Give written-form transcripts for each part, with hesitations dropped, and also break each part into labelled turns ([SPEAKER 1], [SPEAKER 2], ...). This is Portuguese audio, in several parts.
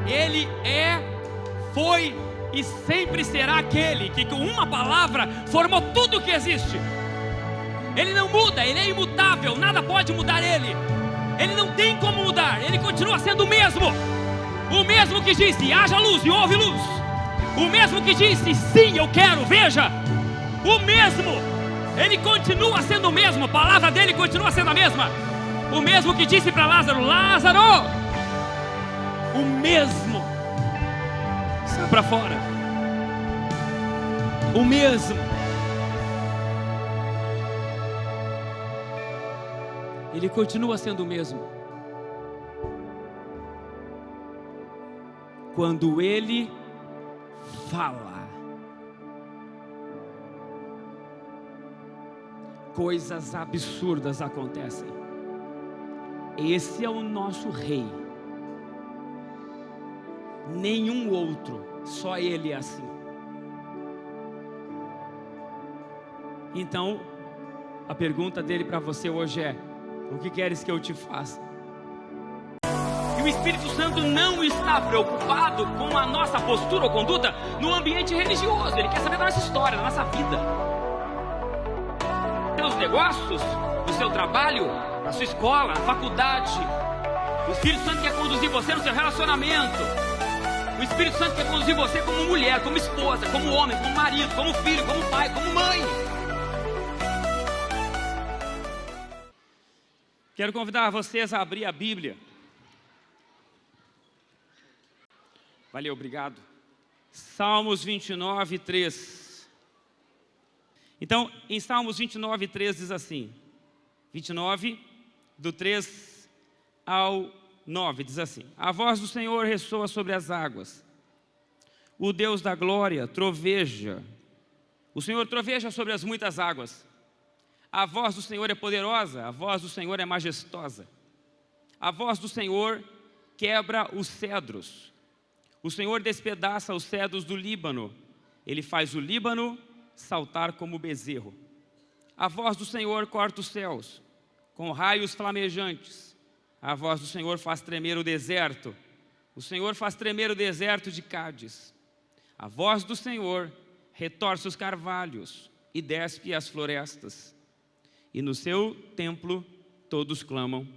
[SPEAKER 1] Ele é, foi e sempre será aquele que com uma palavra formou tudo o que existe. Ele não muda, Ele é imutável, nada pode mudar Ele. Ele não tem como mudar, Ele continua sendo o mesmo. O mesmo que disse, haja luz e houve luz. O mesmo que disse, sim, eu quero, veja. O mesmo, Ele continua sendo o mesmo, a palavra dEle continua sendo a mesma. O mesmo que disse para Lázaro, Lázaro, o mesmo, sai para fora. O mesmo. Ele continua sendo o mesmo. Quando Ele fala, coisas absurdas acontecem. Esse é o nosso Rei. Nenhum outro, só Ele é assim. Então, a pergunta dele para você hoje é: o que queres que eu te faça? E o Espírito Santo não está preocupado com a nossa postura ou conduta no ambiente religioso. Ele quer saber da nossa história, da nossa vida. Nos negócios, no seu trabalho, na sua escola, na faculdade. O Espírito Santo quer conduzir você no seu relacionamento. O Espírito Santo quer conduzir você como mulher, como esposa, como homem, como marido, como filho, como pai, como mãe. Quero convidar vocês a abrir a Bíblia. Valeu, obrigado. Salmos 29, 3. Então, em Salmos 29, 3 diz assim. 29, do 3 ao 9, diz assim: a voz do Senhor ressoa sobre as águas. O Deus da glória troveja. O Senhor troveja sobre as muitas águas. A voz do Senhor é poderosa, a voz do Senhor é majestosa. A voz do Senhor quebra os cedros. O Senhor despedaça os cedros do Líbano. Ele faz o Líbano saltar como bezerro. A voz do Senhor corta os céus, com raios flamejantes. A voz do Senhor faz tremer o deserto. O Senhor faz tremer o deserto de Cádiz. A voz do Senhor retorce os carvalhos e despe as florestas. E no seu templo todos clamam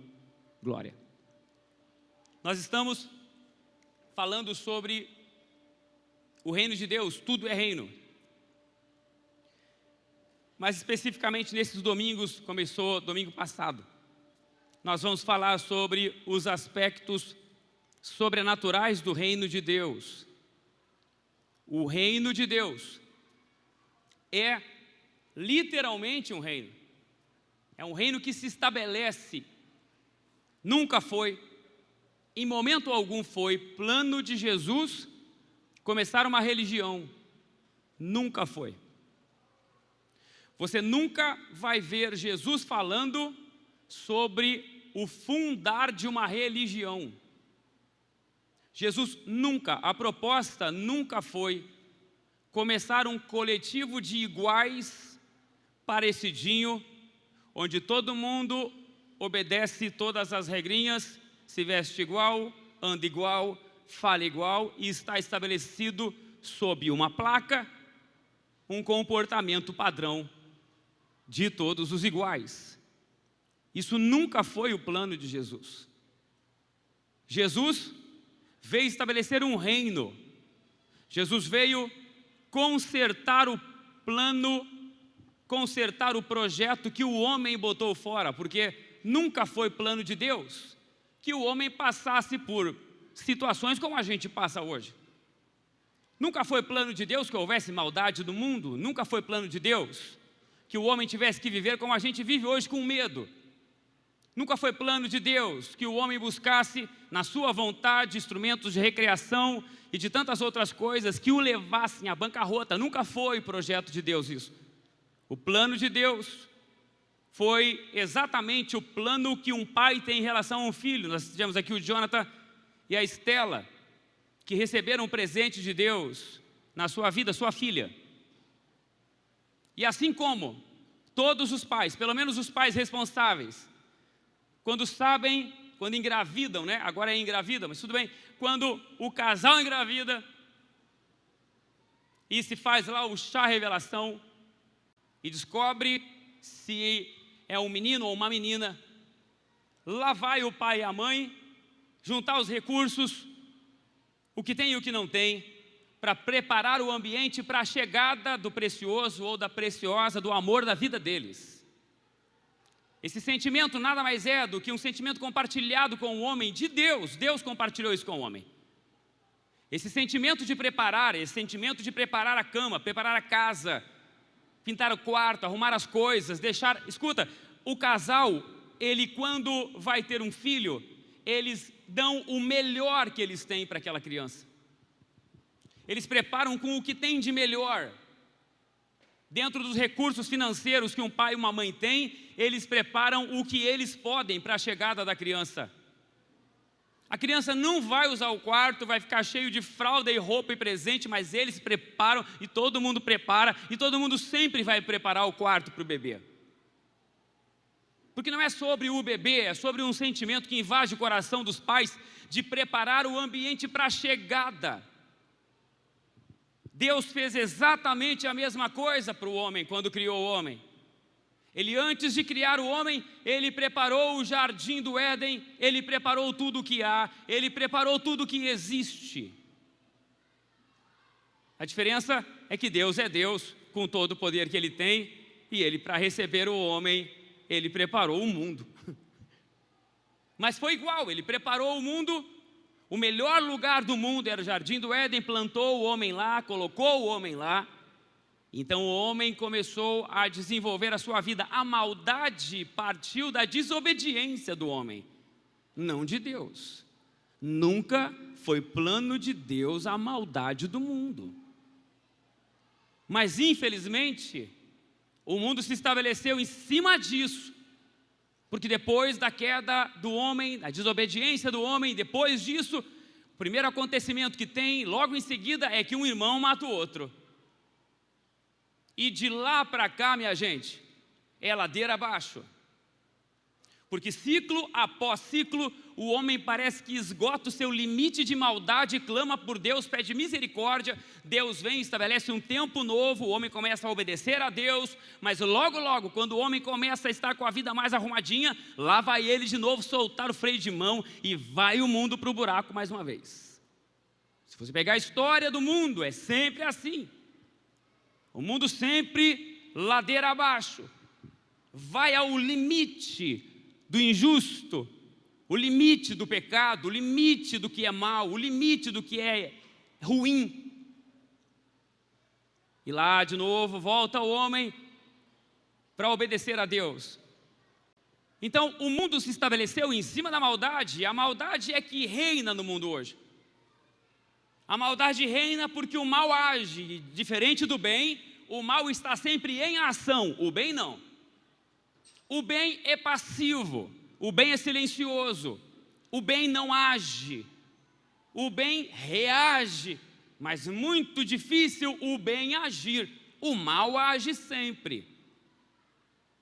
[SPEAKER 1] glória. Nós estamos falando sobre o reino de Deus, tudo é reino. Mas especificamente nesses domingos, começou domingo passado, nós vamos falar sobre os aspectos sobrenaturais do reino de Deus. O reino de Deus é literalmente um reino. É um reino que se estabelece. Nunca foi, em momento algum foi plano de Jesus começar uma religião. Nunca foi. Você nunca vai ver Jesus falando sobre o fundar de uma religião. Jesus nunca, a proposta nunca foi começar um coletivo de iguais, parecidinho, onde todo mundo obedece todas as regrinhas, se veste igual, anda igual, fala igual e está estabelecido sob uma placa um comportamento padrão de todos os iguais. Isso nunca foi o plano de Jesus. Jesus veio estabelecer um reino. Jesus veio consertar o plano, consertar o projeto que o homem botou fora, porque nunca foi plano de Deus que o homem passasse por situações como a gente passa hoje. Nunca foi plano de Deus que houvesse maldade no mundo. Nunca foi plano de Deus que o homem tivesse que viver como a gente vive hoje, com medo. Nunca foi plano de Deus que o homem buscasse na sua vontade instrumentos de recreação e de tantas outras coisas que o levassem à bancarrota. Nunca foi projeto de Deus isso. O plano de Deus foi exatamente o plano que um pai tem em relação a um filho. Nós tivemos aqui o Jonathan e a Estela, que receberam um presente de Deus na sua vida, sua filha. E assim como todos os pais, pelo menos os pais responsáveis, quando sabem quando engravidam, né? Agora é engravida, mas tudo bem. Quando o casal engravida e se faz lá o chá revelação e descobre se é um menino ou uma menina, lá vai o pai e a mãe juntar os recursos, o que tem e o que não tem, para preparar o ambiente para a chegada do precioso ou da preciosa, do amor da vida deles. Esse sentimento nada mais é do que um sentimento compartilhado com o homem de Deus. Deus compartilhou isso com o homem. Esse sentimento de preparar, esse sentimento de preparar a cama, preparar a casa, pintar o quarto, arrumar as coisas, deixar... Escuta, o casal, ele quando vai ter um filho, eles dão o melhor que eles têm para aquela criança. Eles preparam com o que tem de melhor. Dentro dos recursos financeiros que um pai e uma mãe têm, eles preparam o que eles podem para a chegada da criança. A criança não vai usar o quarto, vai ficar cheio de fralda e roupa e presente, mas eles preparam e todo mundo prepara, e todo mundo sempre vai preparar o quarto para o bebê. Porque não é sobre o bebê, é sobre um sentimento que invade o coração dos pais de preparar o ambiente para a chegada. Deus fez exatamente a mesma coisa para o homem quando criou o homem. Ele, antes de criar o homem, ele preparou o jardim do Éden, ele preparou tudo o que há, ele preparou tudo o que existe. A diferença é que Deus é Deus, com todo o poder que ele tem, e ele, para receber o homem, ele preparou o mundo. Mas foi igual, ele preparou o mundo. O melhor lugar do mundo era o jardim do Éden, plantou o homem lá, colocou o homem lá. Então o homem começou a desenvolver a sua vida. A maldade partiu da desobediência do homem, não de Deus. Nunca foi plano de Deus a maldade do mundo. Mas infelizmente, o mundo se estabeleceu em cima disso. Porque depois da queda do homem, da desobediência do homem, depois disso, o primeiro acontecimento que tem, logo em seguida, é que um irmão mata o outro. E de lá para cá, minha gente, é ladeira abaixo. Porque ciclo após ciclo, o homem parece que esgota o seu limite de maldade, clama por Deus, pede misericórdia, Deus vem, estabelece um tempo novo, o homem começa a obedecer a Deus, mas logo, logo, quando o homem começa a estar com a vida mais arrumadinha, lá vai ele de novo soltar o freio de mão e vai o mundo para o buraco mais uma vez. Se você pegar a história do mundo, é sempre assim. O mundo sempre ladeira abaixo, vai ao limite do injusto, o limite do pecado, o limite do que é mal, o limite do que é ruim. E lá de novo volta o homem para obedecer a Deus. Então o mundo se estabeleceu em cima da maldade, e a maldade é que reina no mundo hoje. A maldade reina porque o mal age diferente do bem, o mal está sempre em ação, o bem não. O bem é passivo, o bem é silencioso, o bem não age, o bem reage, mas muito difícil o bem agir, o mal age sempre.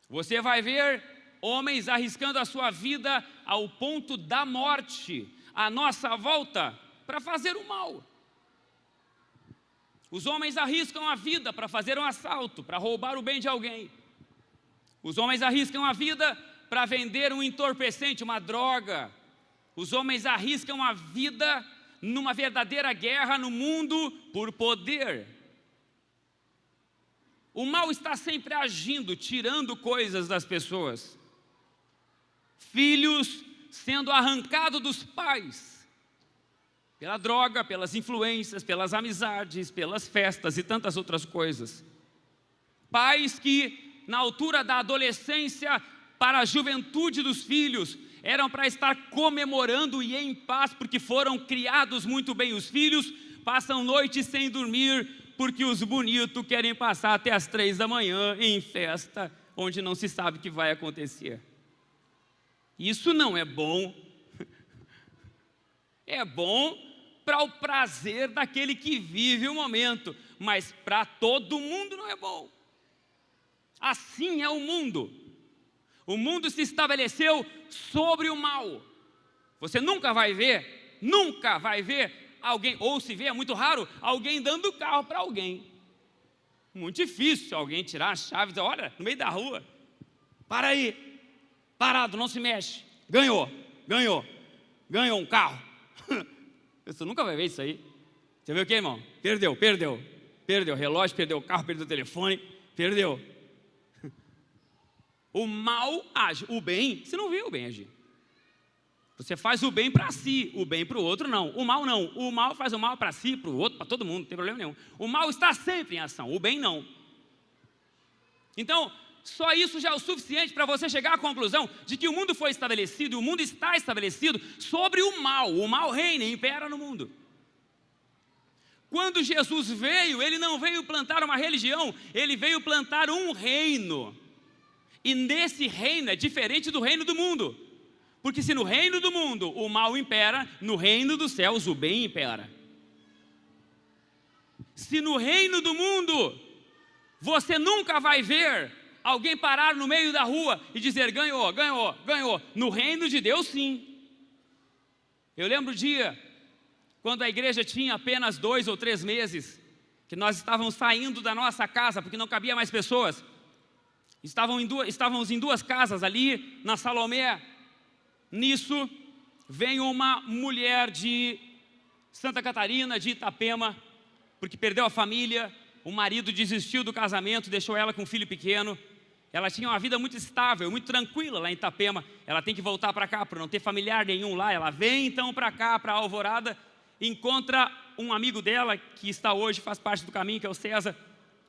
[SPEAKER 1] Você vai ver homens arriscando a sua vida ao ponto da morte, à nossa volta, para fazer o mal. Os homens arriscam a vida para fazer um assalto, para roubar o bem de alguém. Os homens arriscam a vida para vender um entorpecente, uma droga. Os homens arriscam a vida numa verdadeira guerra no mundo por poder. O mal está sempre agindo, tirando coisas das pessoas. Filhos sendo arrancados dos pais, pela droga, pelas influências, pelas amizades, pelas festas e tantas outras coisas. Pais que, na altura da adolescência, para a juventude dos filhos, eram para estar comemorando e em paz, porque foram criados muito bem. Os filhos passam noites sem dormir, porque os bonitos querem passar até as 3 da manhã em festa, onde não se sabe o que vai acontecer. Isso não é bom. É bom para o prazer daquele que vive o momento, mas para todo mundo não é bom. Assim é o mundo. O mundo se estabeleceu sobre o mal. Você nunca vai ver alguém, ou se vê, é muito raro, alguém dando carro para alguém. Muito difícil alguém tirar a chave e dizer, olha, no meio da rua, para aí, parado, não se mexe, ganhou um carro. Você nunca vai ver isso aí. Você vê o que, irmão? Perdeu o relógio, perdeu o carro, perdeu o telefone, perdeu. O mal age, o bem, você não vê o bem agir. Você faz o bem para si, o bem para o outro não. O mal não, o mal faz o mal para si, para o outro, para todo mundo, não tem problema nenhum. O mal está sempre em ação, o bem não. Então, só isso já é o suficiente para você chegar à conclusão de que o mundo foi estabelecido, e o mundo está estabelecido sobre o mal reina e impera no mundo. Quando Jesus veio, Ele não veio plantar uma religião, Ele veio plantar um reino. E nesse reino é diferente do reino do mundo. Porque se no reino do mundo o mal impera, no reino dos céus o bem impera. Se no reino do mundo você nunca vai ver alguém parar no meio da rua e dizer ganhou. No reino de Deus sim. Eu lembro o dia quando a igreja tinha apenas 2 ou 3 meses, que nós estávamos saindo da nossa casa porque não cabia mais pessoas. Estávamos em 2 casas ali na Salomé. Nisso, vem uma mulher de Santa Catarina, de Itapema, porque perdeu a família, o marido desistiu do casamento, deixou ela com um filho pequeno. Ela tinha uma vida muito estável, muito tranquila lá em Itapema. Ela tem que voltar para cá, por não ter familiar nenhum lá. Ela vem então para cá, para Alvorada, encontra um amigo dela, que está hoje, faz parte do caminho, que é o César.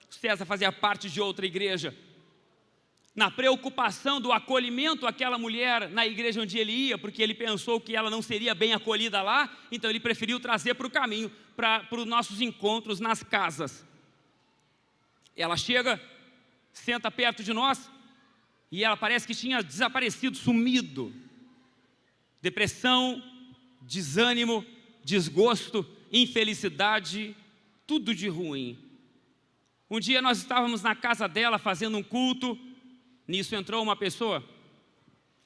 [SPEAKER 1] O César fazia parte de outra igreja. Na preocupação do acolhimento àquela mulher na igreja onde ele ia, porque ele pensou que ela não seria bem acolhida lá, então ele preferiu trazer para o caminho, para os nossos encontros nas casas. Ela chega, senta perto de nós, e ela parece que tinha desaparecido, sumido. Depressão, desânimo, desgosto, infelicidade, tudo de ruim. Um dia nós estávamos na casa dela fazendo um culto. Nisso entrou uma pessoa,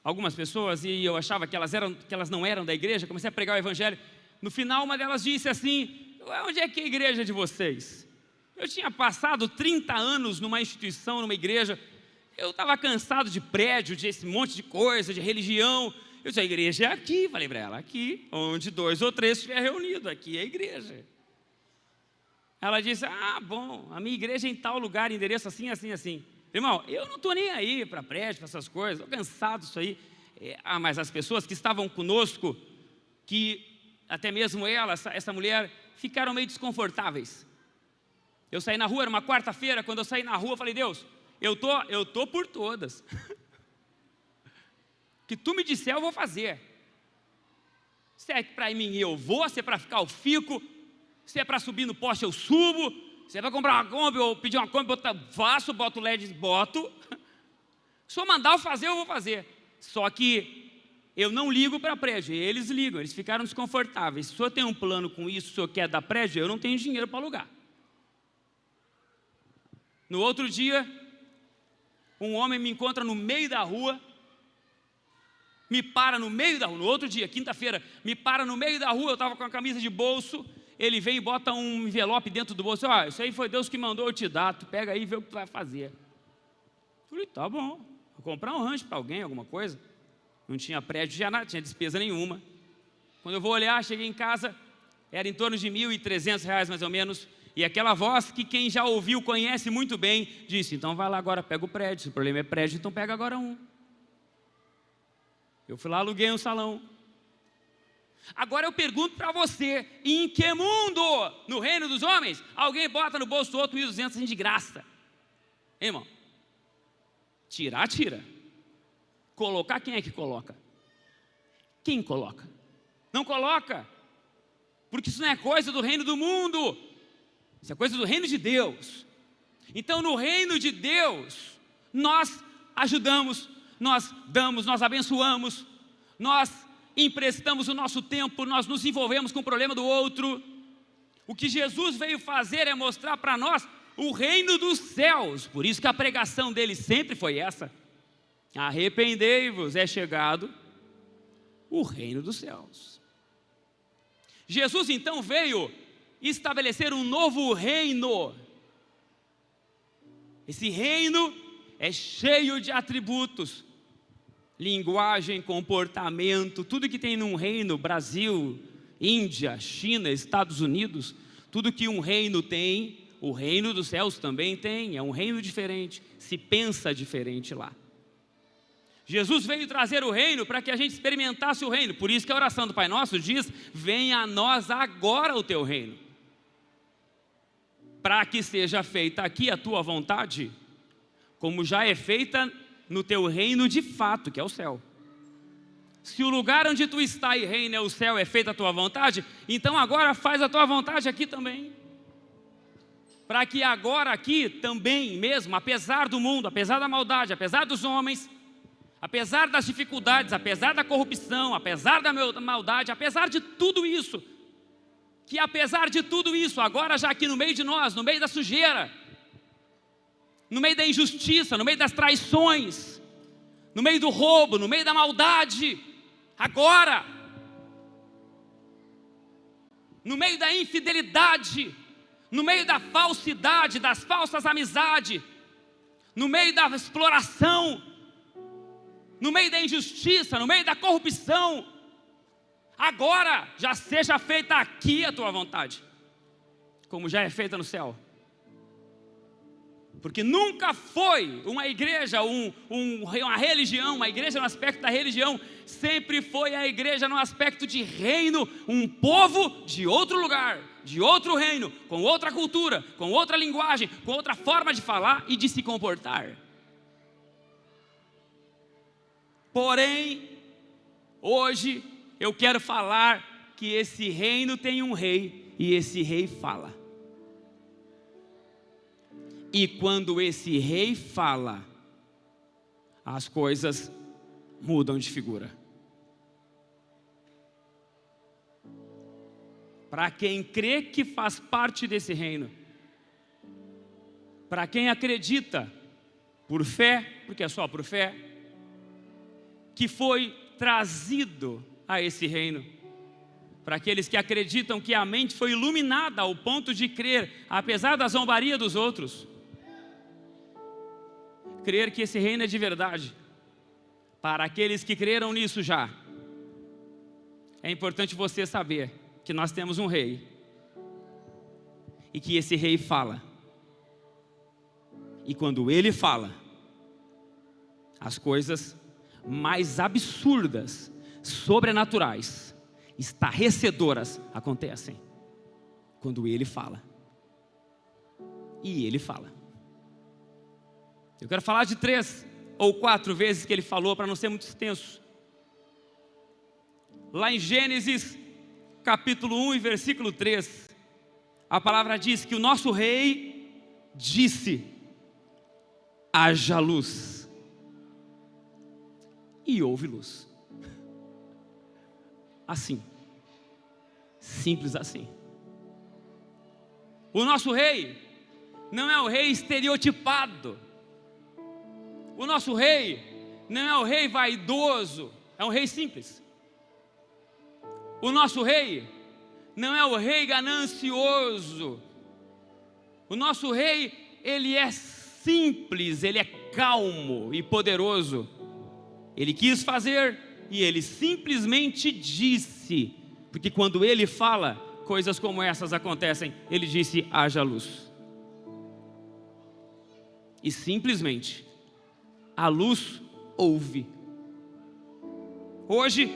[SPEAKER 1] algumas pessoas, e eu achava que elas não eram da igreja. Comecei a pregar o evangelho. No final, uma delas disse assim: onde é que é a igreja de vocês? Eu tinha passado 30 anos numa instituição, numa igreja. Eu estava cansado de prédio, de esse monte de coisa, de religião. Eu disse: a igreja é aqui. Falei para ela: aqui, onde 2 ou 3 estiver reunido, aqui é a igreja. Ela disse: bom, a minha igreja é em tal lugar, endereço assim, assim, assim. Irmão, eu não estou nem aí para prédio, para essas coisas, estou cansado disso aí. Mas as pessoas que estavam conosco, que até mesmo essa mulher, ficaram meio desconfortáveis. Eu saí na rua, era uma quarta-feira. Quando eu saí na rua, eu falei: Deus, eu tô por todas. O que tu me disser, eu vou fazer. Se é para mim, eu vou. Se é para ficar, eu fico. Se é para subir no poste, eu subo. Se é para comprar uma Kombi ou pedir uma Kombi, faço, boto LED, boto. Se eu mandar eu fazer, eu vou fazer. Só que eu não ligo para prédio, eles ligam, eles ficaram desconfortáveis. Se o senhor tem um plano com isso, se o senhor quer dar prédio, eu não tenho dinheiro para alugar. No outro dia, um homem me encontra no meio da rua, me para no meio da rua. No outro dia, quinta-feira, me para no meio da rua, eu estava com a camisa de bolso. Ele vem e bota um envelope dentro do bolso. Isso aí foi Deus que mandou eu te dar. Tu pega aí e vê o que tu vai fazer. Eu falei: tá bom. Vou comprar um rancho para alguém, alguma coisa. Não tinha prédio, não tinha despesa nenhuma. Quando eu vou olhar, cheguei em casa, era em torno de R$1.300 mais ou menos. E aquela voz que quem já ouviu, conhece muito bem, disse: então vai lá agora, pega o prédio. Se o problema é prédio, então pega agora um. Eu fui lá, aluguei um salão. Agora eu pergunto para você: em que mundo, no reino dos homens, alguém bota no bolso do outro 1.200 assim de graça? Hein, irmão? Tirar, tira. Colocar, quem é que coloca? Quem coloca? Não coloca. Porque isso não é coisa do reino do mundo. Isso é coisa do reino de Deus. Então no reino de Deus, nós ajudamos, nós damos, nós abençoamos, nós emprestamos o nosso tempo, nós nos envolvemos com o problema do outro. O que Jesus veio fazer é mostrar para nós o reino dos céus. Por isso que a pregação dele sempre foi essa: arrependei-vos, é chegado o reino dos céus. Jesus então veio estabelecer um novo reino. Esse reino é cheio de atributos, linguagem, comportamento, tudo que tem num reino, Brasil, Índia, China, Estados Unidos, tudo que um reino tem, o reino dos céus também tem, é um reino diferente, se pensa diferente lá. Jesus veio trazer o reino para que a gente experimentasse o reino, por isso que a oração do Pai Nosso diz: venha a nós agora o teu reino, para que seja feita aqui a tua vontade, como já é feita no teu reino de fato, que é o céu. Se o lugar onde tu está e reina é o céu, é feita a tua vontade, então agora faz a tua vontade aqui também. Para que agora aqui também mesmo, apesar do mundo, apesar da maldade, apesar dos homens, apesar das dificuldades, apesar da corrupção, apesar da maldade, apesar de tudo isso, que apesar de tudo isso, agora já aqui no meio de nós, no meio da sujeira, no meio da injustiça, no meio das traições, no meio do roubo, no meio da maldade, agora, no meio da infidelidade, no meio da falsidade, das falsas amizades, no meio da exploração, no meio da injustiça, no meio da corrupção, agora já seja feita aqui a tua vontade, como já é feita no céu. Porque nunca foi uma igreja, uma religião, uma igreja no aspecto da religião, sempre foi a igreja no aspecto de reino, um povo de outro lugar, de outro reino, com outra cultura, com outra linguagem, com outra forma de falar e de se comportar. Porém, hoje eu quero falar que esse reino tem um rei e esse rei fala. E quando esse rei fala, as coisas mudam de figura. Para quem crê que faz parte desse reino, para quem acredita por fé, porque é só por fé, que foi trazido a esse reino, para aqueles que acreditam que a mente foi iluminada ao ponto de crer, apesar da zombaria dos outros, crer que esse reino é de verdade. Para aqueles que creram nisso já, é importante você saber que nós temos um rei, e que esse rei fala, e quando ele fala, as coisas mais absurdas, sobrenaturais, estarrecedoras acontecem, quando ele fala, e ele fala. Eu quero falar de 3 ou 4 vezes que ele falou, para não ser muito extenso. Lá em Gênesis, capítulo 1 e versículo 3, a palavra diz que o nosso rei disse: haja luz, e houve luz. Assim, simples assim. O nosso rei não é o rei estereotipado. O nosso rei não é o rei vaidoso, é um rei simples. O nosso rei não é o rei ganancioso. O nosso rei, ele é simples, ele é calmo e poderoso. Ele quis fazer e ele simplesmente disse, porque quando ele fala, coisas como essas acontecem. Ele disse: haja luz. E simplesmente a luz houve. Hoje,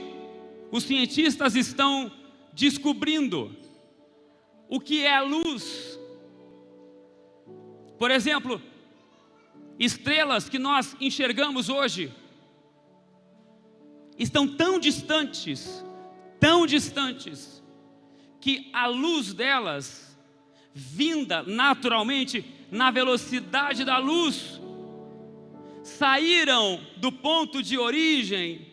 [SPEAKER 1] os cientistas estão descobrindo o que é a luz. Por exemplo, estrelas que nós enxergamos hoje estão tão distantes, que a luz delas, vinda naturalmente na velocidade da luz, saíram do ponto de origem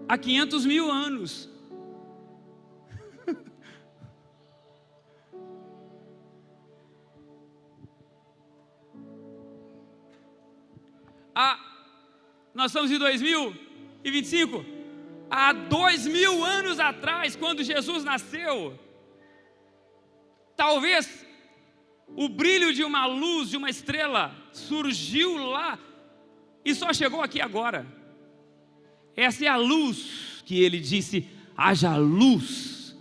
[SPEAKER 1] há 500 mil anos. Nós estamos em 2025. Há 2000 anos atrás, quando Jesus nasceu, talvez o brilho de uma luz, de uma estrela, surgiu lá e só chegou aqui agora. Essa é a luz que ele disse: haja luz.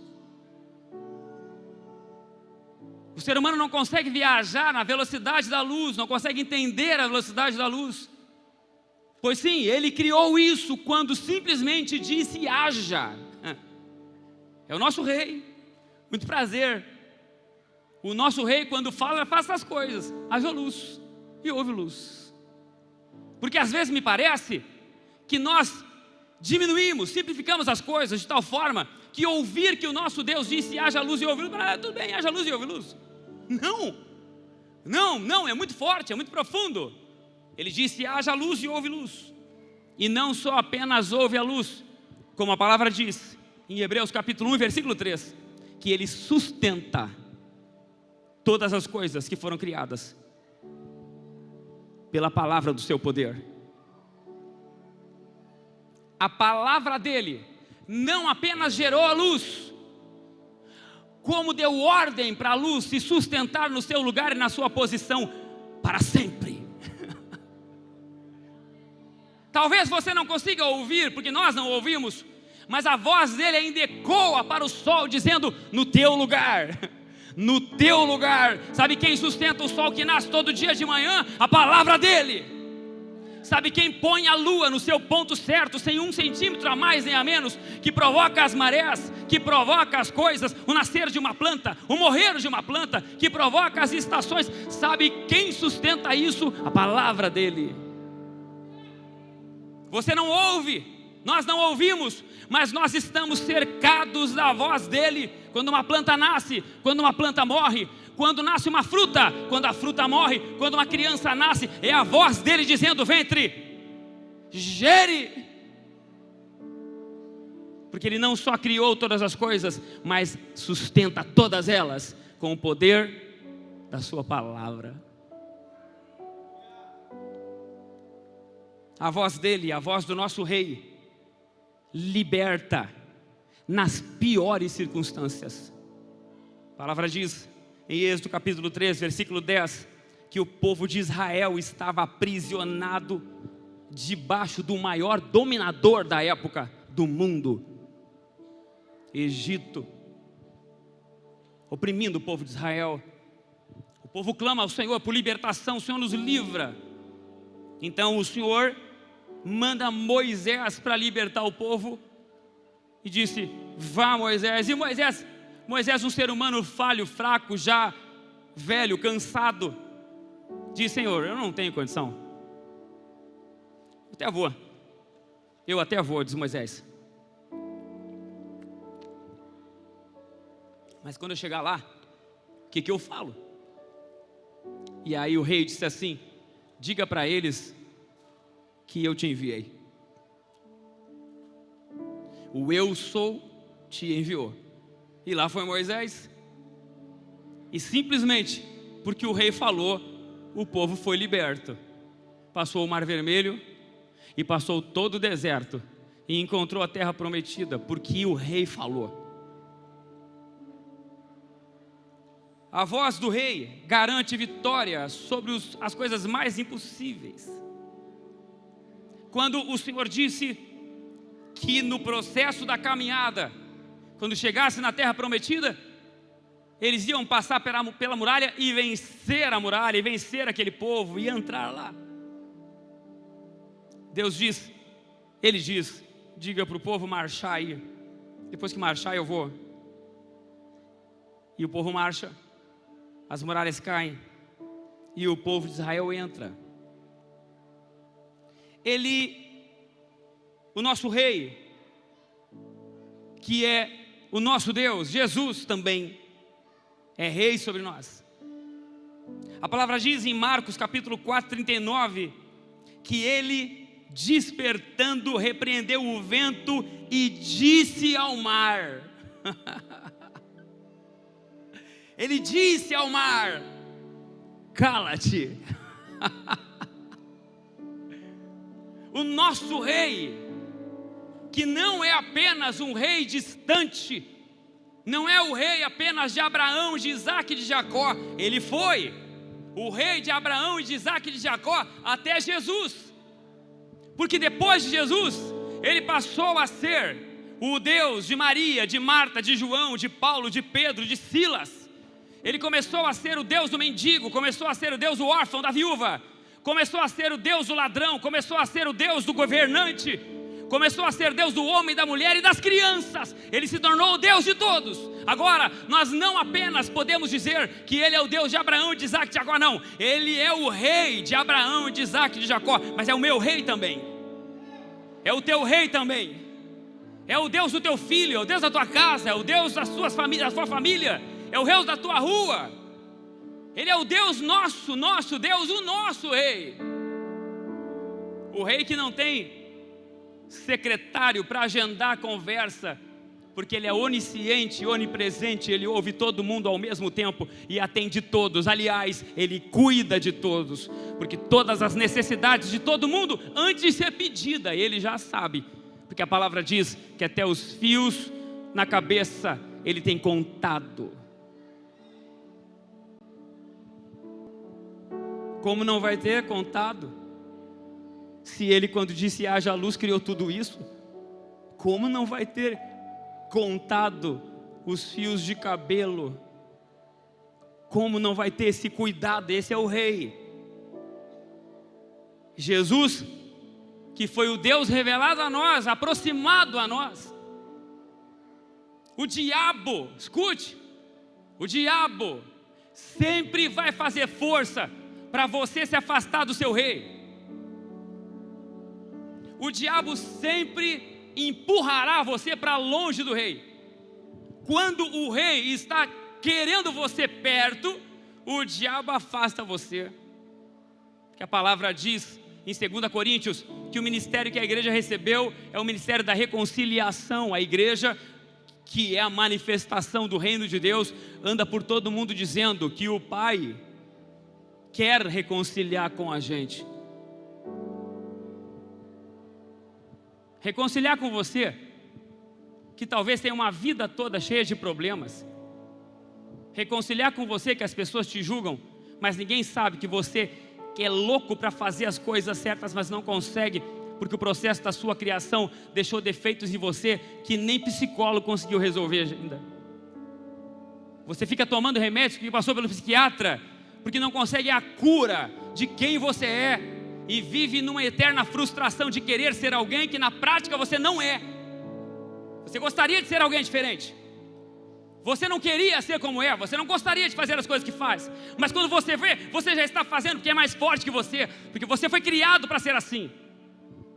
[SPEAKER 1] O ser humano não consegue viajar na velocidade da luz, não consegue entender a velocidade da luz. Pois sim, ele criou isso quando simplesmente disse: haja. É o nosso rei. Muito prazer. O nosso rei, quando fala, faça as coisas. Haja luz. E houve luz. Porque às vezes me parece que nós diminuímos, simplificamos as coisas de tal forma que ouvir que o nosso Deus disse: haja luz e houve luz, tudo bem, haja luz e houve luz. Não, é muito forte, é muito profundo. Ele disse: haja luz e houve luz. E não só apenas houve a luz, como a palavra diz em Hebreus capítulo 1, versículo 3, que ele sustenta todas as coisas que foram criadas pela palavra do seu poder. A palavra dele não apenas gerou a luz, como deu ordem para a luz se sustentar no seu lugar e na sua posição para sempre. Talvez você não consiga ouvir, porque nós não ouvimos, mas a voz dele ainda ecoa para o sol, dizendo: no teu lugar, no teu lugar. Sabe quem sustenta o sol que nasce todo dia de manhã? A palavra dele. Sabe quem põe a lua no seu ponto certo, sem 1 centímetro a mais nem a menos, que provoca as marés, que provoca as coisas, o nascer de uma planta, o morrer de uma planta, que provoca as estações? Sabe quem sustenta isso? A palavra dele. Você não ouve, nós não ouvimos, mas nós estamos cercados da voz dele. Quando uma planta nasce, quando uma planta morre, quando nasce uma fruta, quando a fruta morre, quando uma criança nasce, é a voz dele dizendo: ventre, gere. Porque ele não só criou todas as coisas, mas sustenta todas elas com o poder da sua palavra. A voz dele, a voz do nosso rei, liberta nas piores circunstâncias. A palavra diz em Êxodo capítulo 3, versículo 10, que o povo de Israel estava aprisionado debaixo do maior dominador da época do mundo, Egito, oprimindo o povo de Israel. O povo clama ao Senhor por libertação: o Senhor nos livra. Então o Senhor manda Moisés para libertar o povo e disse: vá, Moisés. E Moisés, um ser humano falho, fraco, já velho, cansado, diz: Senhor, eu não tenho condição. Eu até vou, diz Moisés. Mas quando eu chegar lá, o que eu falo? E aí o rei disse assim: diga para eles que eu te enviei. O eu sou te enviou. E lá foi Moisés, e simplesmente porque o rei falou, o povo foi liberto. Passou o Mar Vermelho e passou todo o deserto e encontrou a terra prometida, porque o rei falou. A voz do rei garante vitória sobre as coisas mais impossíveis. Quando o Senhor disse que no processo da caminhada, quando chegasse na terra prometida, eles iam passar pela muralha e vencer a muralha, e vencer aquele povo, e entrar lá. Ele diz, diga para o povo marchar aí, depois que marchar eu vou. E o povo marcha, as muralhas caem, e o povo de Israel entra. O nosso rei, que é o nosso Deus, Jesus também é rei sobre nós. A palavra diz em Marcos capítulo 4, 39, que ele, despertando, repreendeu o vento e disse ao mar, ele disse ao mar: cala-te. o nosso rei, que não é apenas um rei distante, não é o rei apenas de Abraão, de Isaac e de Jacó. Ele foi o rei de Abraão e de Isaac e de Jacó até Jesus, porque depois de Jesus, ele passou a ser o Deus de Maria, de Marta, de João, de Paulo, de Pedro, de Silas. Ele começou a ser o Deus do mendigo, começou a ser o Deus do órfão, da viúva, começou a ser o Deus do ladrão, começou a ser o Deus do governante, começou a ser Deus do homem, da mulher e das crianças. Ele se tornou o Deus de todos. Agora, nós não apenas podemos dizer que Ele é o Deus de Abraão, de Isaac e de Jacó, não. Ele é o rei de Abraão, de Isaac e de Jacó, mas é o meu rei também, é o teu rei também, é o Deus do teu filho, é o Deus da tua casa, é o Deus da sua família, é o Deus da tua rua. Ele é o Deus nosso Deus, o nosso rei. O rei que não tem secretário para agendar a conversa, porque Ele é onisciente, onipresente, Ele ouve todo mundo ao mesmo tempo e atende todos. Aliás, Ele cuida de todos, porque todas as necessidades de todo mundo, antes de ser pedida, Ele já sabe, porque a palavra diz que até os fios na cabeça Ele tem contado. Como não vai ter contado? Se Ele, quando disse haja luz, criou tudo isso, como não vai ter contado os fios de cabelo? Como não vai ter esse cuidado? Esse é o rei. Jesus, que foi o Deus revelado a nós, aproximado a nós. O diabo, escute, o diabo sempre vai fazer força para você se afastar do seu rei. O diabo sempre empurrará você para longe do rei. Quando o rei está querendo você perto, o diabo afasta você. Que a palavra diz em 2 Coríntios que o ministério que a igreja recebeu é o ministério da reconciliação. A igreja, que é a manifestação do reino de Deus, anda por todo mundo dizendo que o Pai quer reconciliar com a gente. Reconciliar com você, que talvez tenha uma vida toda cheia de problemas. Reconciliar com você, que as pessoas te julgam, mas ninguém sabe que você é louco para fazer as coisas certas, mas não consegue, porque o processo da sua criação deixou defeitos em você que nem psicólogo conseguiu resolver ainda. Você fica tomando remédios que passou pelo psiquiatra, porque não consegue a cura de quem você é, e vive numa eterna frustração de querer ser alguém que na prática você não é. Você gostaria de ser alguém diferente, você não queria ser como é, você não gostaria de fazer as coisas que faz, mas quando você vê, você já está fazendo porque é mais forte que você, porque você foi criado para ser assim.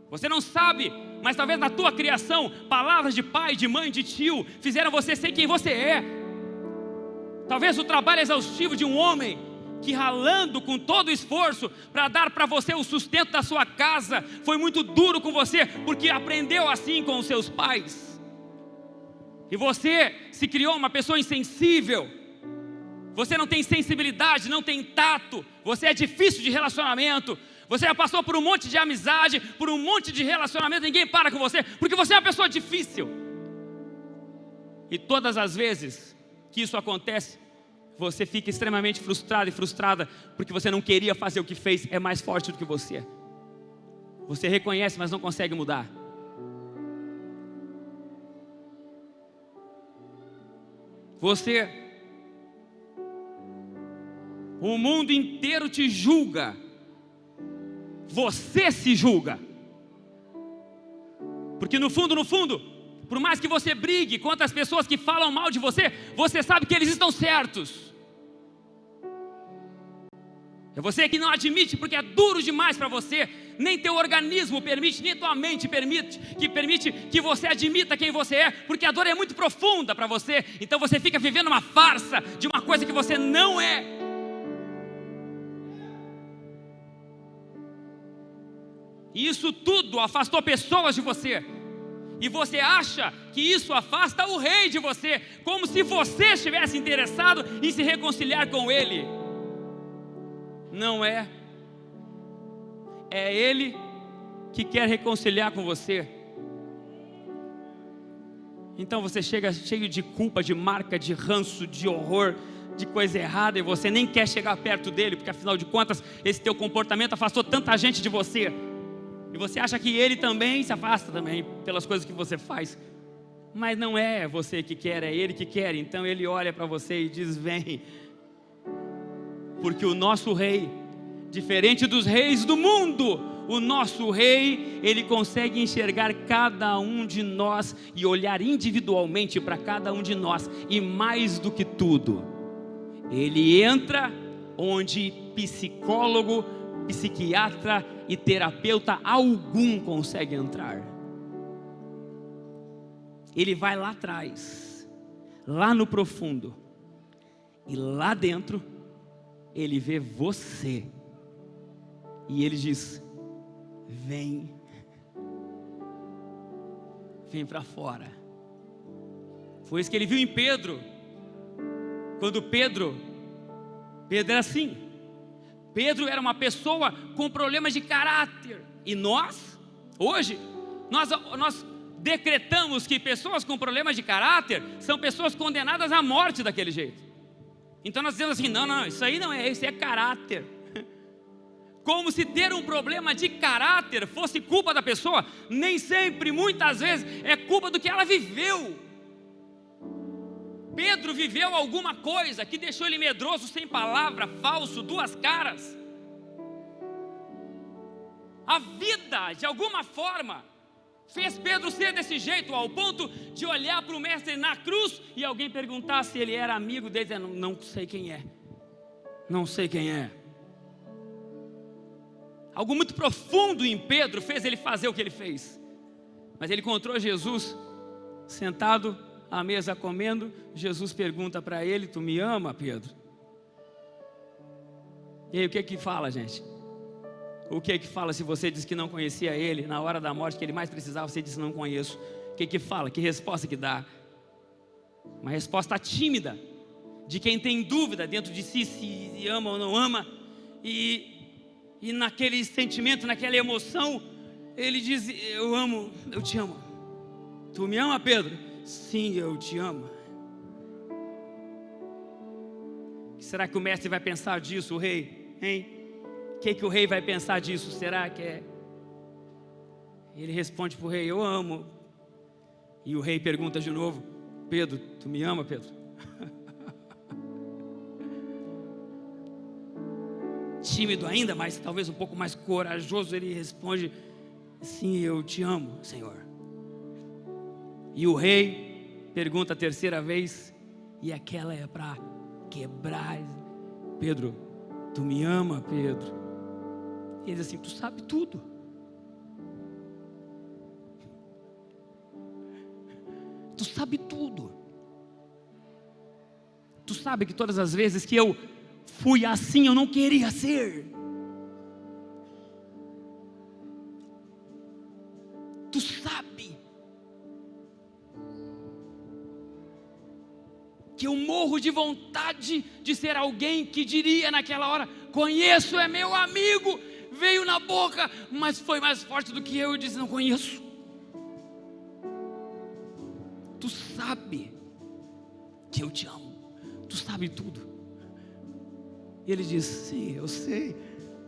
[SPEAKER 1] Você não sabe, mas talvez na tua criação, palavras de pai, de mãe, de tio, fizeram você ser quem você é. Talvez o trabalho exaustivo de um homem, que ralando com todo o esforço para dar para você o sustento da sua casa, foi muito duro com você, porque aprendeu assim com os seus pais. E você se criou uma pessoa insensível, você não tem sensibilidade, não tem tato, você é difícil de relacionamento, você já passou por um monte de amizade, por um monte de relacionamento, ninguém para com você, porque você é uma pessoa difícil. E todas as vezes que isso acontece, você fica extremamente frustrado e frustrada, porque você não queria fazer o que fez, é mais forte do que você. Você reconhece, mas não consegue mudar. O mundo inteiro te julga, você se julga, porque no fundo, por mais que você brigue contra as pessoas que falam mal de você, você sabe que eles estão certos. É você que não admite, porque é duro demais para você. Nem teu organismo permite, nem tua mente permite que você admita quem você é, porque a dor é muito profunda para você. Então você fica vivendo uma farsa de uma coisa que você não é. E isso tudo afastou pessoas de você. E você acha que isso afasta o rei de você, como se você estivesse interessado em se reconciliar com ele. Não é. É ele que quer reconciliar com você. Então você chega cheio de culpa, de marca, de ranço, de horror, de coisa errada, e você nem quer chegar perto dele, porque afinal de contas, esse teu comportamento afastou tanta gente de você, e você acha que ele também se afasta também, pelas coisas que você faz, mas não é você que quer, é ele que quer. Então ele olha para você e diz: vem, porque o nosso rei, diferente dos reis do mundo, o nosso rei, ele consegue enxergar cada um de nós e olhar individualmente para cada um de nós, e mais do que tudo, ele entra onde psicólogo, psiquiatra e terapeuta algum consegue entrar. Ele vai lá atrás, lá no profundo, e lá dentro ele vê você, e ele diz: vem para fora. Foi isso que ele viu em Pedro. Quando Pedro era assim. Pedro era uma pessoa com problemas de caráter. E nós, hoje, nós decretamos que pessoas com problemas de caráter são pessoas condenadas à morte daquele jeito. Então nós dizemos assim: não, isso aí não é, isso é caráter. Como se ter um problema de caráter fosse culpa da pessoa. Nem sempre, muitas vezes, é culpa do que ela viveu. Pedro viveu alguma coisa que deixou ele medroso, sem palavra, falso, duas caras. A vida, de alguma forma, fez Pedro ser desse jeito, ao ponto de olhar para o mestre na cruz e alguém perguntar se ele era amigo dele, dizendo: não sei quem é, não sei quem é. Algo muito profundo em Pedro fez ele fazer o que ele fez. Mas ele encontrou Jesus sentado à mesa comendo. Jesus pergunta para ele: tu me ama, Pedro? E aí, o que que fala, gente? O que que fala se você diz que não conhecia ele? Na hora da morte que ele mais precisava, você disse: não conheço. O que que fala? Que resposta que dá? Uma resposta tímida, de quem tem dúvida dentro de si, se ama ou não ama. E naquele sentimento, naquela emoção, ele diz: eu amo, eu te amo. Tu me ama, Pedro? Sim, eu te amo. Será que o mestre vai pensar disso, o rei? Hein? O que o rei vai pensar disso? Será que é? Ele responde para o rei: eu amo. E o rei pergunta de novo: Pedro, tu me ama, Pedro? Tímido ainda, mas talvez um pouco mais corajoso, ele responde: sim, eu te amo, Senhor. E o rei pergunta a terceira vez, e aquela é para quebrar: Pedro, tu me ama, Pedro? E ele diz assim: tu sabe tudo. Tu sabe tudo. Tu sabe que todas as vezes que eu fui assim, eu não queria ser. Tu sabe que eu morro de vontade de ser alguém que diria naquela hora: conheço, é meu amigo, veio na boca, mas foi mais forte do que eu e disse: não conheço. Tu sabe que eu te amo. Tu sabe tudo. E ele diz: sim, eu sei.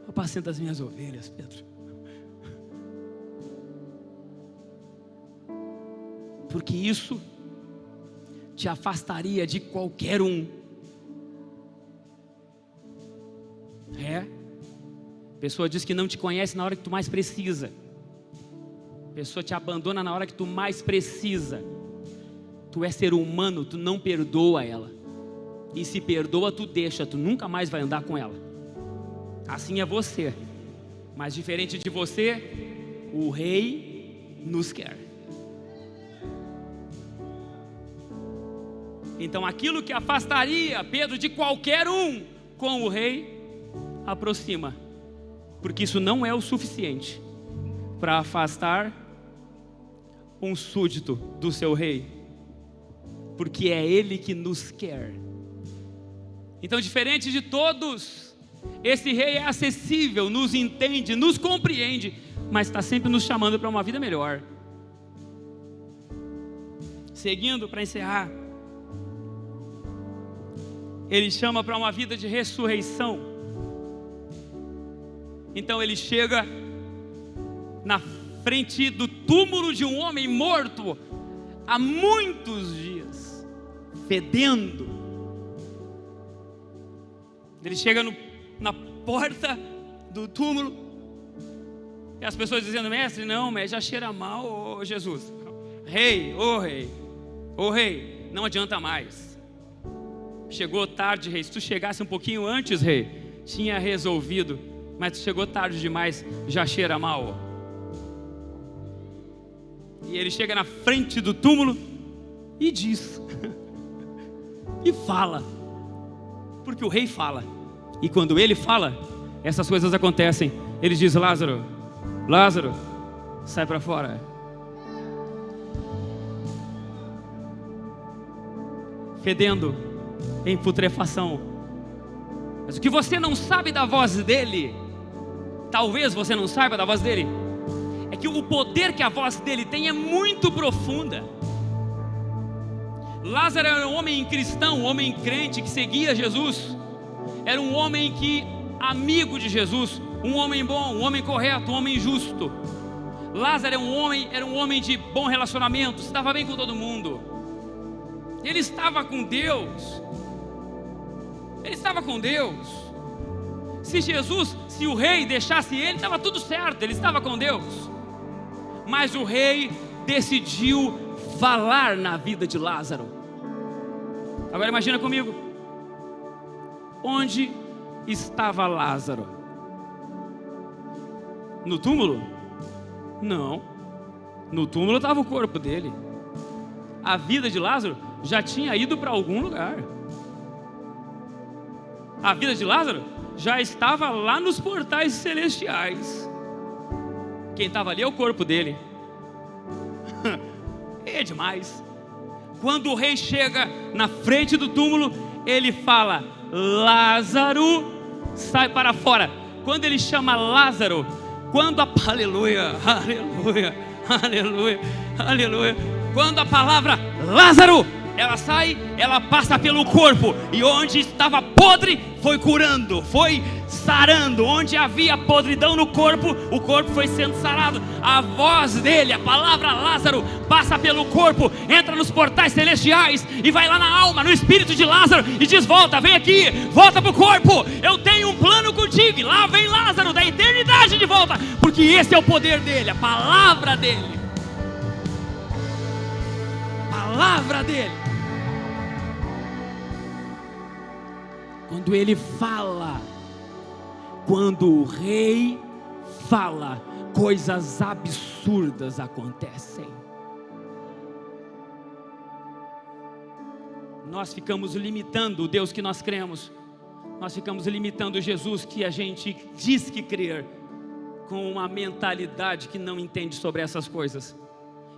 [SPEAKER 1] Apacenta as minhas ovelhas, Pedro. Porque isso te afastaria de qualquer um. A pessoa diz que não te conhece na hora que tu mais precisa. A pessoa te abandona na hora que tu mais precisa. Tu é ser humano, tu não perdoa ela. E se perdoa, tu deixa, tu nunca mais vai andar com ela. Assim é você. Mas diferente de você, o rei nos quer. Então aquilo que afastaria Pedro de qualquer um com o rei, aproxima. Porque isso não é o suficiente para afastar um súdito do seu rei. Porque é ele que nos quer. Então, diferente de todos, esse rei é acessível, nos entende, nos compreende, mas está sempre nos chamando para uma vida melhor. Seguindo, para encerrar, Ele chama para uma vida de ressurreição. Então Ele chega na frente do túmulo de um homem morto há muitos dias, fedendo. Ele chega na porta do túmulo, e as pessoas dizendo: mestre, não, mas já cheira mal, ô Jesus. Rei, ô rei, não adianta mais. Chegou tarde, rei. Se tu chegasse um pouquinho antes, rei, tinha resolvido, mas tu chegou tarde demais, já cheira mal. E ele chega na frente do túmulo e diz, e fala, porque o rei fala, e quando ele fala, essas coisas acontecem. Ele diz: Lázaro, Lázaro, sai para fora. Fedendo em putrefação. Mas o que você não sabe da voz dele, talvez você não saiba da voz dele, é que o poder que a voz dele tem é muito profunda. Lázaro era um homem cristão, um homem crente que seguia Jesus. Era um homem que, amigo de Jesus, um homem bom, um homem correto, um homem justo. Lázaro era um homem de bom relacionamento, estava bem com todo mundo. Ele estava com Deus. Ele estava com Deus. Se o rei deixasse ele, estava tudo certo, ele estava com Deus. Mas o rei decidiu falar na vida de Lázaro. Agora imagina comigo, onde estava Lázaro? No túmulo? Não, no túmulo estava o corpo dele. A vida de Lázaro já tinha ido para algum lugar. A vida de Lázaro já estava lá nos portais celestiais. Quem estava ali é o corpo dele. É demais. Quando o rei chega na frente do túmulo, ele fala: Lázaro, sai para fora. Quando ele chama Lázaro, aleluia, aleluia, aleluia, aleluia. Quando a palavra Lázaro, ela sai, ela passa pelo corpo, e onde estava podre, foi curando, foi sarando. Onde havia podridão no corpo, o corpo foi sendo sarado. A voz dele, a palavra Lázaro, passa pelo corpo, entra nos portais celestiais e vai lá na alma, no espírito de Lázaro, e diz: volta, vem aqui, volta para o corpo, eu tenho um plano contigo. E lá vem Lázaro da eternidade de volta, porque esse é o poder dele, a palavra dele. Palavra dele. Quando ele fala, quando o rei fala, coisas absurdas acontecem. Nós ficamos limitando o Deus que nós cremos. Nós ficamos limitando Jesus que a gente diz que crer, com uma mentalidade que não entende sobre essas coisas.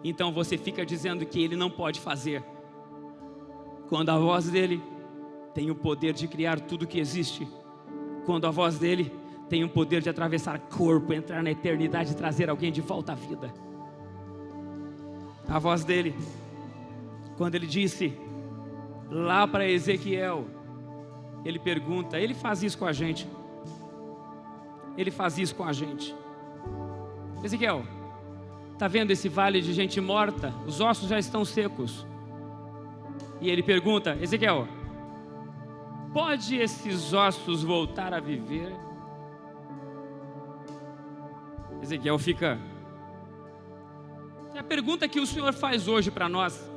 [SPEAKER 1] Então você fica dizendo que ele não pode fazer, quando a voz dele tem o poder de criar tudo que existe. Quando a voz dele tem o poder de atravessar corpo, entrar na eternidade e trazer alguém de volta à vida. A voz dele, quando ele disse lá para Ezequiel, ele pergunta, ele faz isso com a gente. Ele faz isso com a gente. Ezequiel, está vendo esse vale de gente morta? Os ossos já estão secos. E ele pergunta: Ezequiel, pode esses ossos voltar a viver? Ezequiel fica... É a pergunta que o Senhor faz hoje para nós.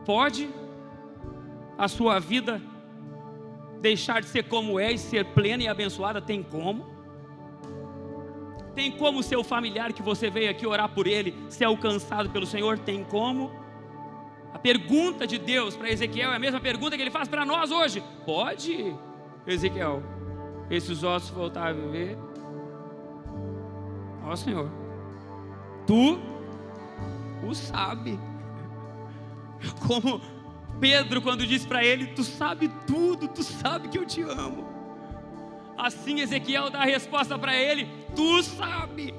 [SPEAKER 1] Pode a sua vida deixar de ser como é e ser plena e abençoada? Tem como? Tem como o seu familiar que você veio aqui orar por ele ser alcançado pelo Senhor? Tem como? A pergunta de Deus para Ezequiel é a mesma pergunta que ele faz para nós hoje. Pode, Ezequiel, esses ossos voltar a viver? Ó Senhor, tu o sabe. Como Pedro, quando disse para ele: tu sabe tudo, tu sabe que eu te amo. Assim Ezequiel dá a resposta para ele: tu sabe.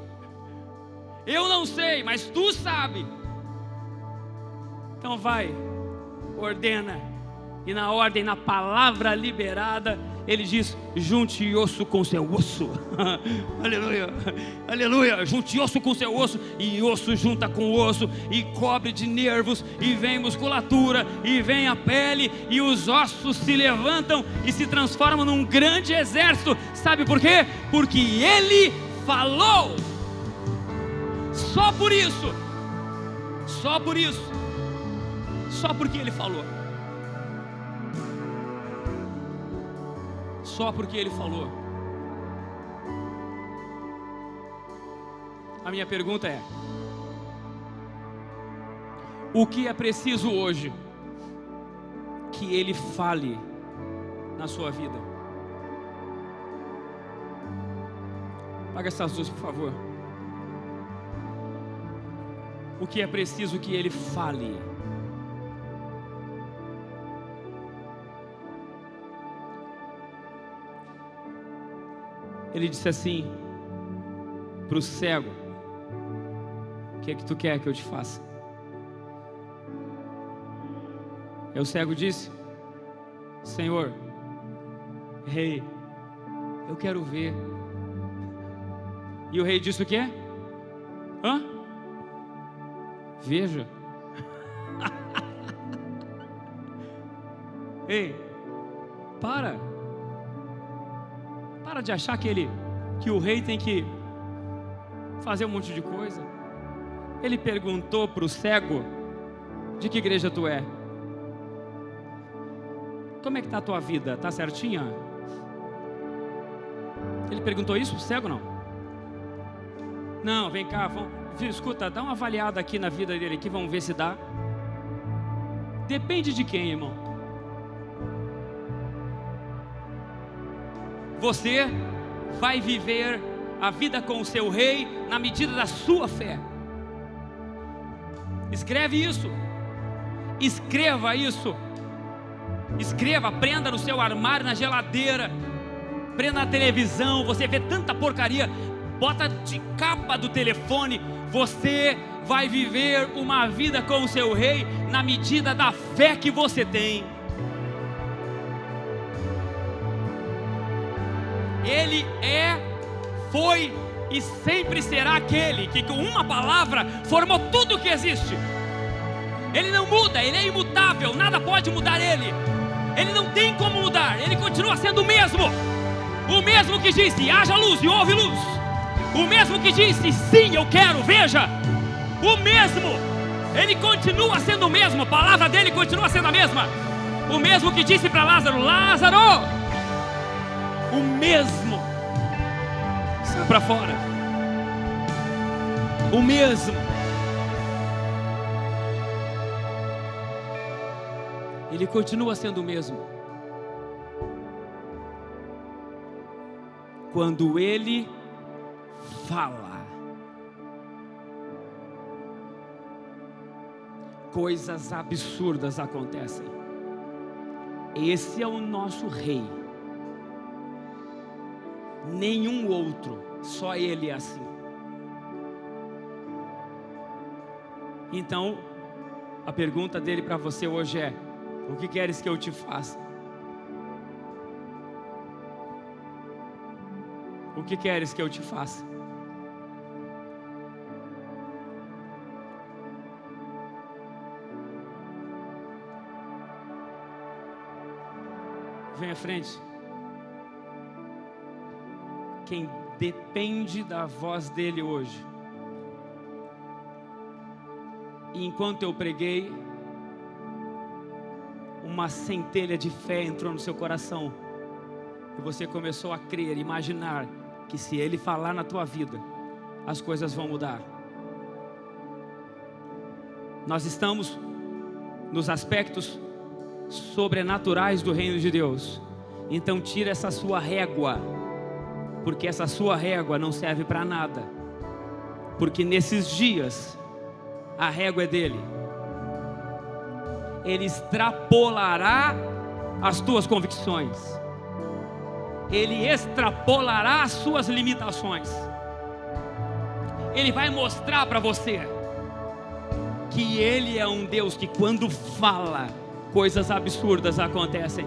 [SPEAKER 1] Eu não sei, mas tu sabe. Então vai, ordena. E na ordem, na palavra liberada, ele diz: junte osso com seu osso. Aleluia, aleluia. Junte osso com seu osso, e osso junta com osso, e cobre de nervos, e vem musculatura, e vem a pele, e os ossos se levantam e se transformam num grande exército. Sabe por quê? Porque ele falou. Só por isso, só por isso, só porque ele falou. Só porque ele falou. A minha pergunta é: o que é preciso hoje que ele fale na sua vida? Apaga essas luzes, por favor. O que é preciso que ele fale? Ele disse assim para o cego: o que é que tu quer que eu te faça? E o cego disse: Senhor, rei, eu quero ver. E o rei disse o quê? Hã? Veja. Ei, para de achar que o rei tem que fazer um monte de coisa. Ele perguntou para o cego: de que igreja tu é? Como é que está a tua vida? Está certinha? Ele perguntou isso para o cego, não? Não, vem cá, escuta, dá uma avaliada aqui na vida dele aqui, vamos ver se dá. Depende de quem, irmão? Você vai viver a vida com o seu rei na medida da sua fé. Escreve isso. Escreva isso. Escreva, prenda no seu armário, na geladeira, prenda na televisão. Você vê tanta porcaria, bota de capa do telefone. Você vai viver uma vida com o seu rei na medida da fé que você tem. Ele foi e sempre será aquele que com uma palavra formou tudo o que existe. Ele não muda, ele é imutável, nada pode mudar ele. Ele não tem como mudar, ele continua sendo o mesmo. O mesmo que disse: haja luz e houve luz. O mesmo que disse: sim, eu quero, veja. O mesmo, ele continua sendo o mesmo, a palavra dele continua sendo a mesma. O mesmo que disse para Lázaro: Lázaro, o mesmo, sai para fora. O mesmo. Ele continua sendo o mesmo. Quando ele fala, coisas absurdas acontecem. Esse é o nosso rei. Nenhum outro, só ele é assim. Então, a pergunta dele para você hoje é: o que queres que eu te faça? O que queres que eu te faça? Vem à frente. Quem depende da voz dele hoje. E enquanto eu preguei, uma centelha de fé entrou no seu coração. E você começou a crer, imaginar que se ele falar na tua vida, as coisas vão mudar. Nós estamos nos aspectos sobrenaturais do reino de Deus. Então tira essa sua régua, porque essa sua régua não serve para nada. Porque nesses dias a régua é dele. Ele extrapolará as tuas convicções. Ele extrapolará as suas limitações. Ele vai mostrar para você que Ele é um Deus que quando fala, coisas absurdas acontecem.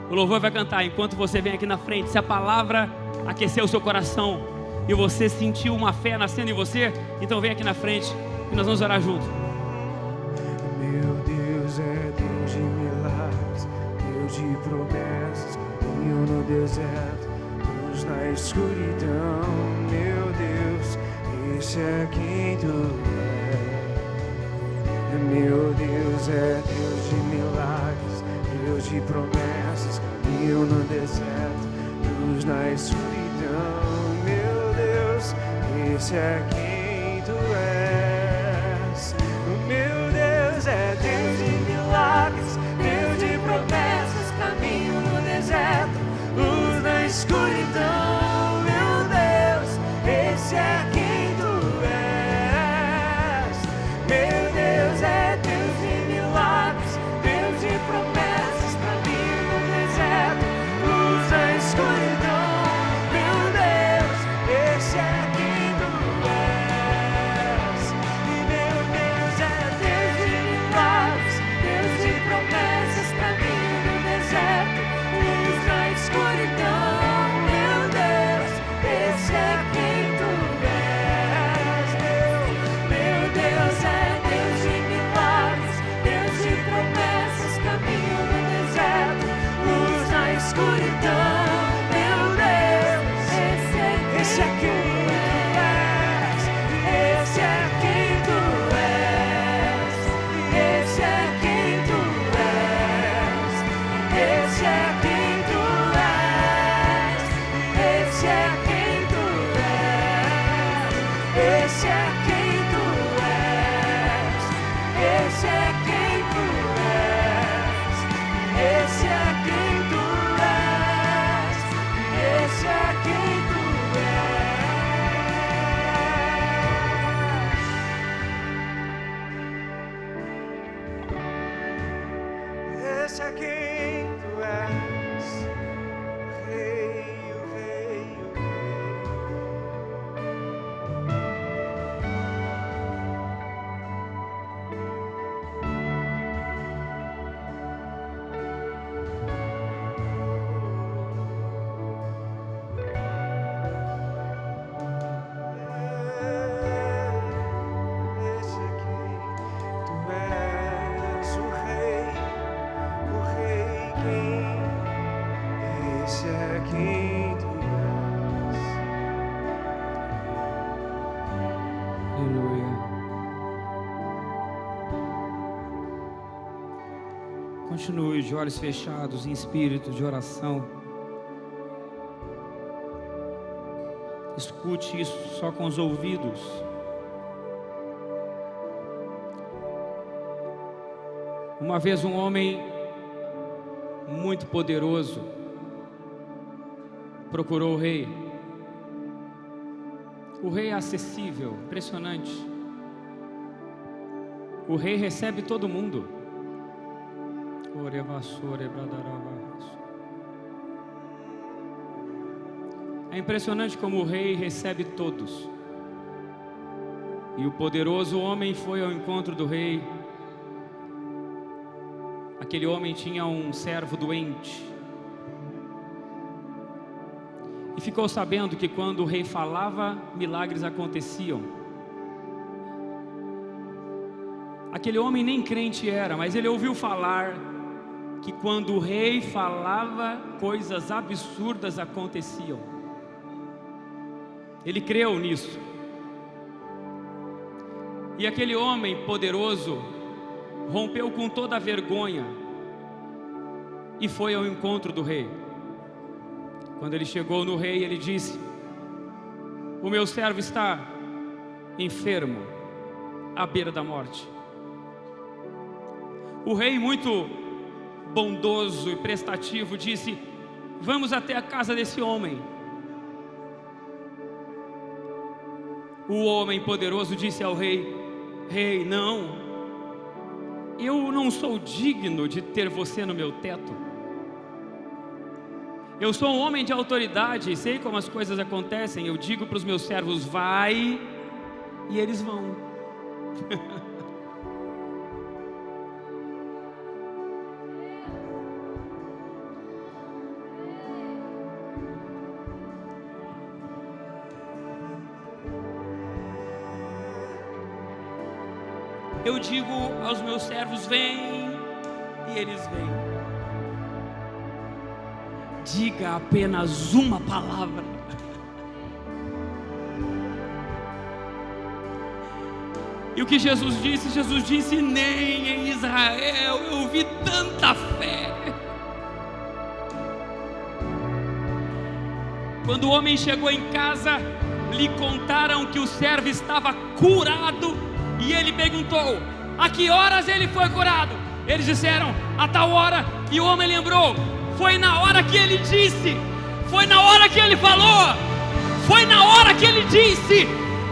[SPEAKER 1] O louvor vai cantar enquanto você vem aqui na frente. Se a palavra aqueceu o seu coração e você sentiu uma fé nascendo em você, então vem aqui na frente e nós vamos orar juntos.
[SPEAKER 2] Meu Deus é Deus de milagres, Deus de promessas, caminho no deserto, luz na escuridão. Meu Deus, esse é quem tu és. Meu Deus é Deus de milagres, Deus de promessas, caminho no deserto, luz na escuridão. Meu Deus, esse é quem tu és. Meu Deus é Deus de milagres, Deus de promessas, caminho no deserto, luz na escuridão. Meu Deus, esse é quem tu és. Meu Deus é Deus de milagres, Deus de promessas, caminho no deserto, luz na escuridão. Meu Deus, esse é quem tu és. E meu Deus é Deus de milagres, Deus de promessas, caminho no deserto, luz na escuridão. Meu Deus, esse é quem tu és. Meu Deus é Deus de milagres, Deus de promessas, caminho no deserto, luz na escuridão. Meu Deus, esse é quem tu és. Esse é quem tu és. Esse é quem tu és. Esse é quem tu és. Esse é quem tu és. Esse é quem tu és. Esse é quem tu és. Esse é quem tu és. Esse é quem tu és. Esse é quem tu és. O Rei, o Rei, o Esse é quem tu és, o Rei quem? Esse é quem tu és.
[SPEAKER 1] Aleluia. Continue de olhos fechados, em espírito de oração. Escute isso só com os ouvidos. Uma vez um homem muito poderoso procurou o rei. O rei é acessível, impressionante. O rei recebe todo mundo. É impressionante como o rei recebe todos. E o poderoso homem foi ao encontro do rei. Aquele homem tinha um servo doente. E ficou sabendo que quando o rei falava, milagres aconteciam. Aquele homem nem crente era, mas ele ouviu falar que quando o rei falava, coisas absurdas aconteciam. Ele creu nisso. E aquele homem poderoso rompeu com toda a vergonha e foi ao encontro do rei. Quando ele chegou no rei, ele disse: o meu servo está enfermo, à beira da morte. O rei, muito bondoso e prestativo, disse: vamos até a casa desse homem. O homem poderoso disse ao rei: rei, não, eu não sou digno de ter você no meu teto. Eu sou um homem de autoridade, sei como as coisas acontecem. Eu digo para os meus servos: vai, e eles vão. Eu digo aos meus servos: vem, e eles vêm. Diga apenas uma palavra. E o que Jesus disse? Jesus disse: nem em Israel eu vi tanta fé. Quando o homem chegou em casa, lhe contaram que o servo estava curado. E ele perguntou: a que horas ele foi curado? Eles disseram: a tal hora. E o homem lembrou: foi na hora que ele disse, foi na hora que ele falou, foi na hora que ele disse,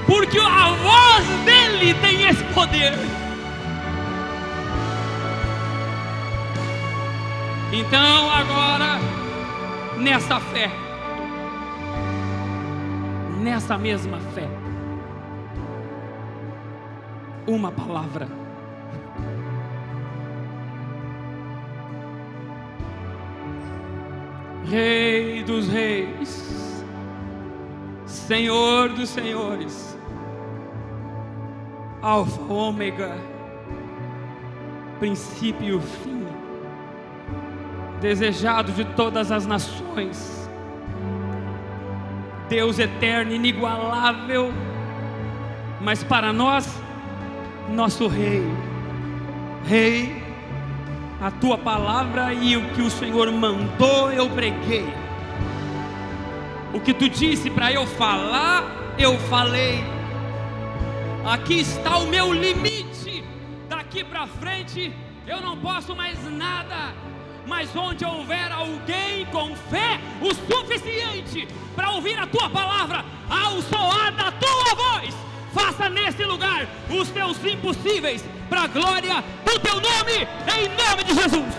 [SPEAKER 1] porque a voz dele tem esse poder. Então agora, nessa fé, nessa mesma fé, uma palavra. Rei dos reis, Senhor dos senhores, Alfa, Ômega, princípio e fim, desejado de todas as nações, Deus eterno, inigualável, mas para nós, nosso Rei. Rei, a tua palavra e o que o Senhor mandou eu preguei. O que tu disse para eu falar, eu falei. Aqui está o meu limite. Daqui para frente eu não posso mais nada. Mas onde houver alguém com fé o suficiente para ouvir a tua palavra, ao soar da tua voz, faça nesse lugar os teus impossíveis, para a glória do teu nome, em nome de Jesus.